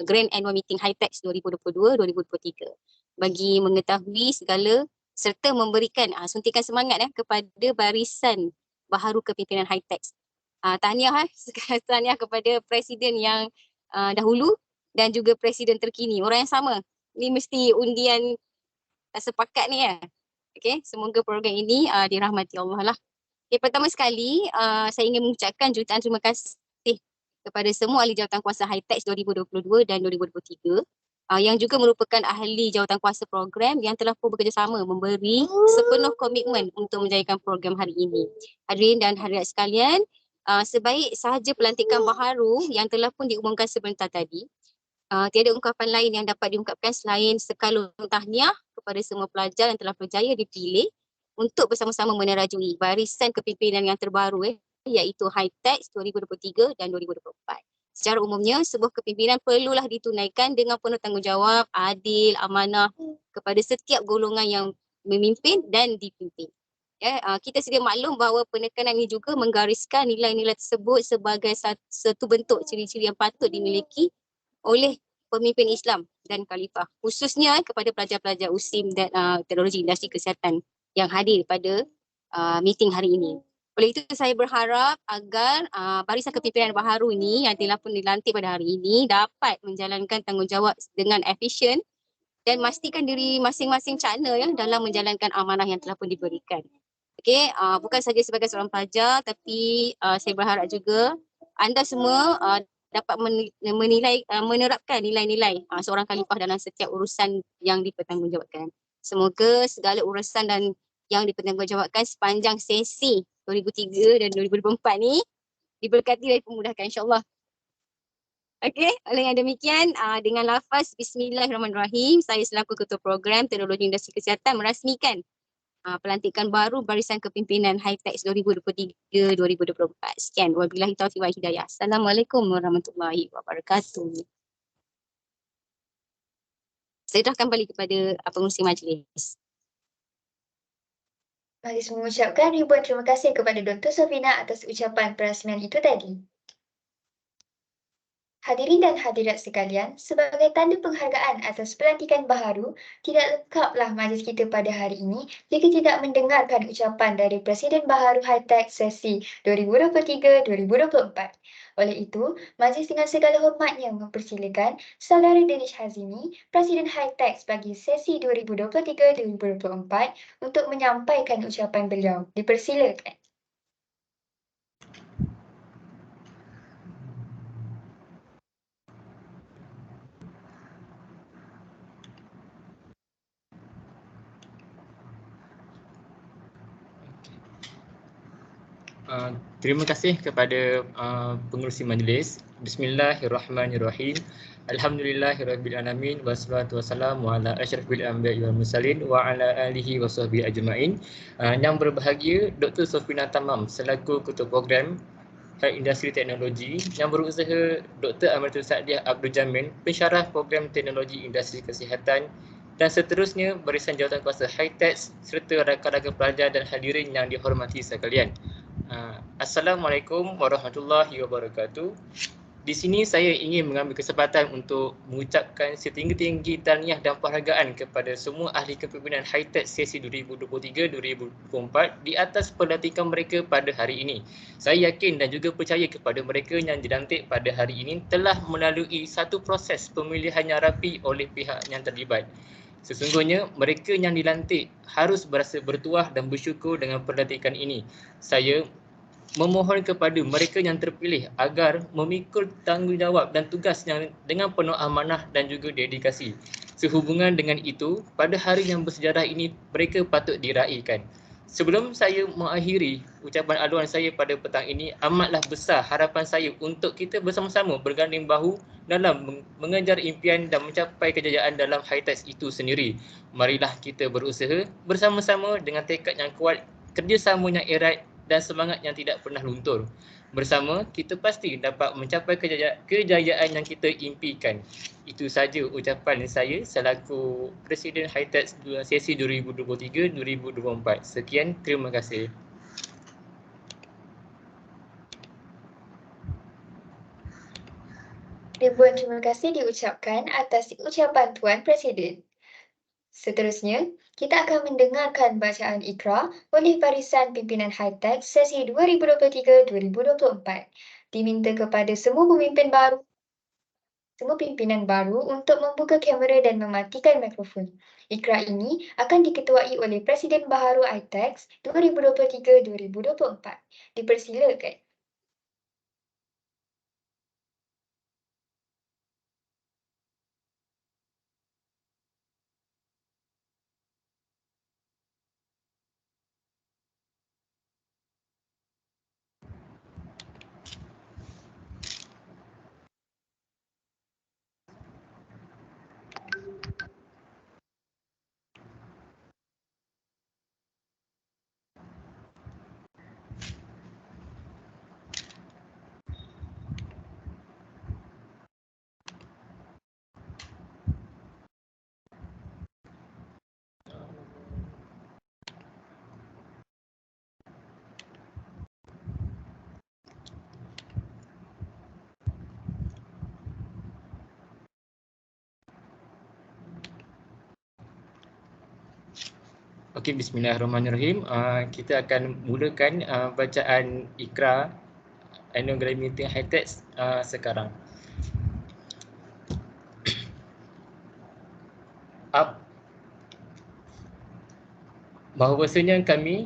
Grand Annual Meeting High-Tech 2022-2023 bagi mengetahui segala serta memberikan suntikan semangat kepada barisan baharu kepimpinan High-Tech. Tahniah kepada presiden yang dahulu dan juga presiden terkini, orang yang sama. Ni mesti undian sepakat ni Okay, semoga program ini dirahmati Allah lah. Okay, pertama sekali saya ingin mengucapkan jutaan terima kasih kepada semua ahli jawatankuasa High-Tech 2022 dan 2023 yang juga merupakan ahli jawatankuasa program yang telah pun bekerjasama memberi sepenuh komitmen untuk menjayakan program hari ini. Hadirin dan hadirat sekalian, sebaik sahaja pelantikan baharu yang telah pun diumumkan sebentar tadi, tiada ungkapan lain yang dapat diungkapkan selain sekalung tahniah kepada semua pelajar yang telah berjaya dipilih untuk bersama-sama menerajui barisan kepimpinan yang terbaru iaitu High-Tech 2023 dan 2024. Secara umumnya, sebuah kepimpinan perlulah ditunaikan dengan penuh tanggungjawab, adil, amanah kepada setiap golongan yang memimpin dan dipimpin. Kita sedia maklum bahawa penekanan ini juga menggariskan nilai-nilai tersebut sebagai satu bentuk ciri-ciri yang patut dimiliki oleh pemimpin Islam dan khalifah, khususnya kepada pelajar-pelajar USIM dan teknologi industri kesihatan yang hadir pada meeting hari ini. Oleh itu saya berharap agar barisan kepimpinan baharu ini yang telah pun dilantik pada hari ini dapat menjalankan tanggungjawab dengan efisien dan memastikan diri masing-masing cakna dalam menjalankan amanah yang telah pun diberikan. Okey, bukan saja sebagai seorang pelajar tapi saya berharap juga anda semua dapat menerapkan nilai-nilai seorang khalifah dalam setiap urusan yang dipertanggungjawabkan. Semoga segala urusan dan yang dipertanggungjawabkan sepanjang sesi 2003 dan 2024 ni diberkati dan dimudahkan insya-Allah. Okey, oleh yang demikian dengan lafaz Bismillahirrahmanirrahim, saya selaku Ketua Program Teknologi Industri Kesihatan merasmikan pelantikan baru barisan kepimpinan High-Tech 2023-2024. Sekian. Wabillahi taufiq wal hidayah. Assalamualaikum warahmatullahi wabarakatuh. Saya dah kembali kepada pengurusi majlis. Majlis mengucapkan ribuan terima kasih kepada Dr. Safina atas ucapan perasmian itu tadi. Hadirin dan hadirat sekalian, sebagai tanda penghargaan atas pelantikan baharu, tidak lengkaplah majlis kita pada hari ini jika tidak mendengarkan ucapan dari Presiden Baharu High-Tech sesi 2023-2024. Oleh itu, majlis dengan segala hormatnya mempersilakan Saudara Danish Hazimi, Presiden High-Tech bagi sesi 2023-2024 untuk menyampaikan ucapan beliau. Dipersilakan. Terima kasih kepada pengerusi majlis. Bismillahirrahmanirrahim. Alhamdulillahirabbil wassalatu wassalamu ala asyrafil anbiya'i wal mursalin wa ala alihi wa sahbihi ajma'in. Yang berbahagia Dr. Safina Tamam selaku Ketua Program Health Industri Teknologi, yang berusaha Dr. Aminatul Saadiah Abdul Jamil pensyarah Program Teknologi Industri Kesihatan dan seterusnya barisan jawatan kuasa high-tech serta rakan-rakan pelajar dan hadirin yang dihormati sekalian. Assalamualaikum warahmatullahi wabarakatuh. Di sini saya ingin mengambil kesempatan untuk mengucapkan setinggi-tinggi tahniah dan penghargaan kepada semua ahli kepimpinan high-tech sesi 2023-2024 di atas pelantikan mereka pada hari ini. Saya yakin dan juga percaya kepada mereka yang dilantik pada hari ini telah melalui satu proses pemilihan yang rapi oleh pihak yang terlibat. Sesungguhnya mereka yang dilantik harus berasa bertuah dan bersyukur dengan pelantikan ini. Saya memohon kepada mereka yang terpilih agar memikul tanggungjawab dan tugas yang dengan penuh amanah dan juga dedikasi. Sehubungan dengan itu, pada hari yang bersejarah ini mereka patut diraihkan. Sebelum saya mengakhiri ucapan aduan saya pada petang ini, amatlah besar harapan saya untuk kita bersama-sama berganding bahu dalam mengejar impian dan mencapai kejayaan dalam high-tech itu sendiri. Marilah kita berusaha bersama-sama dengan tekad yang kuat, kerjasama yang erat dan semangat yang tidak pernah luntur. Bersama, kita pasti dapat mencapai kejayaan yang kita impikan. Itu saja ucapan saya selaku Presiden High-tech sesi 2023-2024. Sekian, terima kasih. Ribuan terima kasih diucapkan atas ucapan Tuan Presiden. Seterusnya, kita akan mendengarkan bacaan Iqra oleh Barisan Pimpinan High-tech sesi 2023-2024. Diminta kepada semua pimpinan baru untuk membuka kamera dan mematikan mikrofon. Iqra ini akan diketuai oleh Presiden Baharu High-tech 2023-2024. Dipersilakan. Okey, bismillahirrahmanirrahim. Kita akan mulakan bacaan Iqra Annual Meeting High-tech sekarang. Bahawasanya kami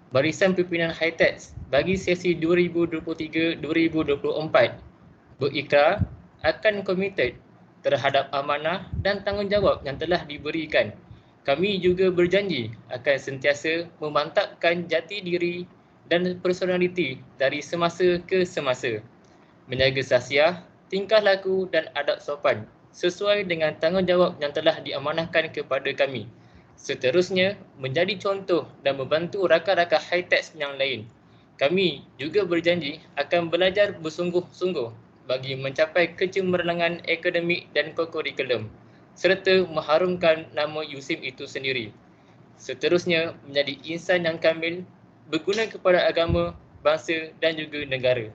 Barisan Pimpinan High-tech bagi sesi 2023-2024 berikrar akan komited terhadap amanah dan tanggungjawab yang telah diberikan. Kami juga berjanji akan sentiasa memantapkan jati diri dan personaliti dari semasa ke semasa, menjaga sahsiah, tingkah laku dan adab sopan sesuai dengan tanggungjawab yang telah diamanahkan kepada kami. Seterusnya, menjadi contoh dan membantu rakan-rakan high-tech yang lain. Kami juga berjanji akan belajar bersungguh-sungguh bagi mencapai kecemerlangan akademik dan kokurikulum serta mengharumkan nama USIM itu sendiri. Seterusnya, menjadi insan yang kamil, berguna kepada agama, bangsa dan juga negara.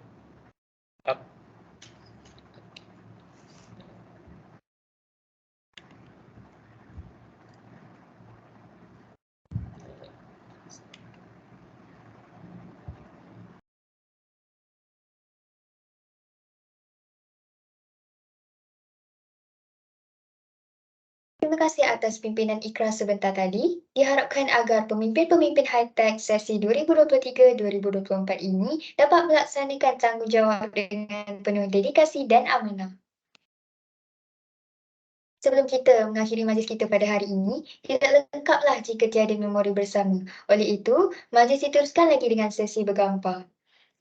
Terima kasih atas pimpinan Iqra sebentar tadi. Diharapkan agar pemimpin-pemimpin high-tech sesi 2023-2024 ini dapat melaksanakan tanggungjawab dengan penuh dedikasi dan amanah. Sebelum kita mengakhiri majlis kita pada hari ini, tidak lengkaplah jika tiada memori bersama. Oleh itu, majlis diteruskan lagi dengan sesi bergambar.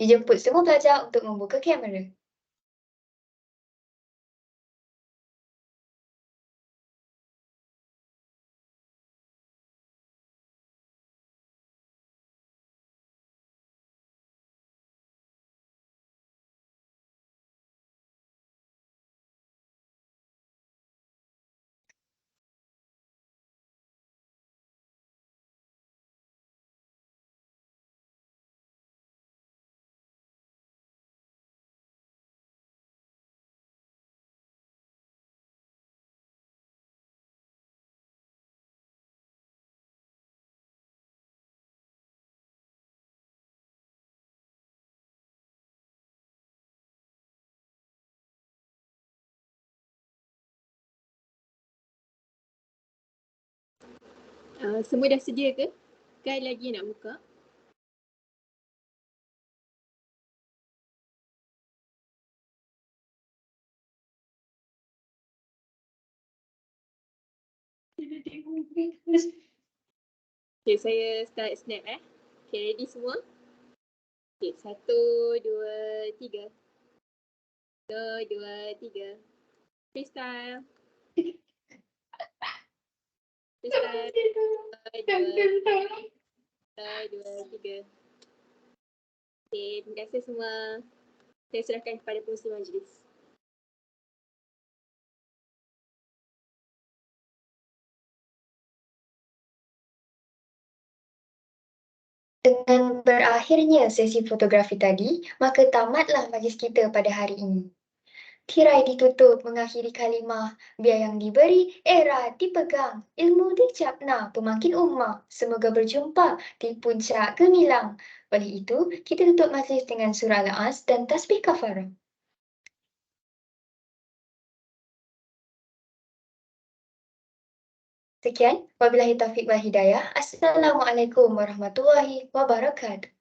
Dijemput semua pelajar untuk membuka kamera. Semua dah sedia ke? Kan lagi nak buka? Okay, saya start snap Okay, ready semua? Okay, 1, 2, 3. 1, 2, 3. Freestyle. Freestyle. 1, 2, 3. Okay, terima kasih semua. Saya serahkan kepada pengurusi majlis. Dengan berakhirnya sesi fotografi tadi, maka tamatlah majlis kita pada hari ini. Tirai ditutup mengakhiri kalimah, biar yang diberi, era dipegang, ilmu dicapna, pemakin ummah. Semoga berjumpa di puncak gemilang. Oleh itu, kita tutup majlis dengan surah Al-As dan tasbih kafarah. Sekian, wabillahi taufiq wal hidayah. Assalamualaikum warahmatullahi wabarakatuh.